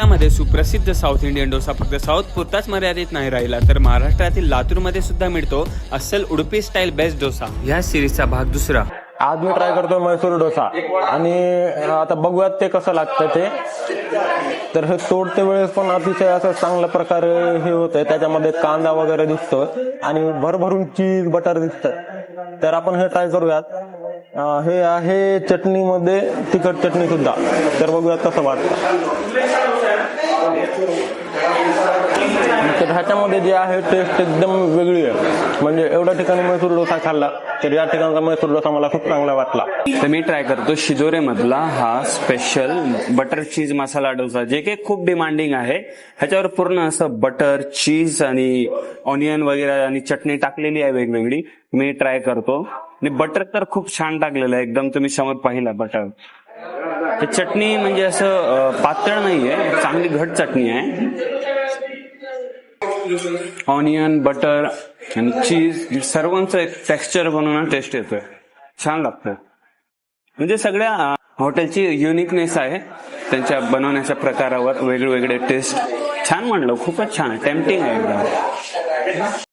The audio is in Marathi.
महाराष्ट्रामध्ये सुप्रसिद्ध साऊथ इंडियन डोसा फक्त साऊथ पुरताच मर्यादित नाही राहिला, तर महाराष्ट्रातील लातूरमध्ये सुद्धा मिळतो अस्सल उडुपी स्टाईल बेस्ट डोसा। ह्या सिरीजचा भाग दुसरा। आज मी ट्राय करतोय मैसूर डोसा आणि आता बघूयात ते कसं लागतं ते। तर हे तोडते वेळेस पण अतिशय असं चांगल्या प्रकारे हे होतंय, त्याच्यामध्ये कांदा वगैरे दिसतो आणि भरभरून चीज बटर दिसतं। तर आपण हे ट्राय करूयात। हे आहे चटणीमध्ये तिखट चटणी सुद्धा, तर बघूयात कसं वाटतं। तर ह्याच्यामध्ये जे आहे टेस्ट एकदम वेगळी आहे, म्हणजे एवढ्या ठिकाणी मैसूर डोसा खाल्ला तर या ठिकाणचा मैसूर डोसा मला खूप चांगला वाटला। तर मी ट्राय करतो शिदोरे मधला हा special butter cheese masala dosa, जे की खूप डिमांडिंग आहे। ह्याच्यावर पूर्ण असं बटर चीज आणि ऑनियन वगैरे आणि चटणी टाकलेली आहे वेगवेगळी। मी ट्राय करतो आणि बटर तर खूप छान टाकलेलं आहे, एकदम तुम्ही समोर पाहिला बटर। चटणी म्हणजे असं पातळ नाहीये, चांगली घट चटणी आहे। ऑनियन बटर आणि चीज सर्वांचं एक टेक्स्चर बनवून टेस्ट येतोय, छान लागतं। म्हणजे सगळ्या हॉटेलची युनिकनेस आहे त्यांच्या बनवण्याच्या प्रकारावर, वेगवेगळे टेस्ट। छान म्हणलं, खूपच छान, टेम्पटिंग आहे एकदम।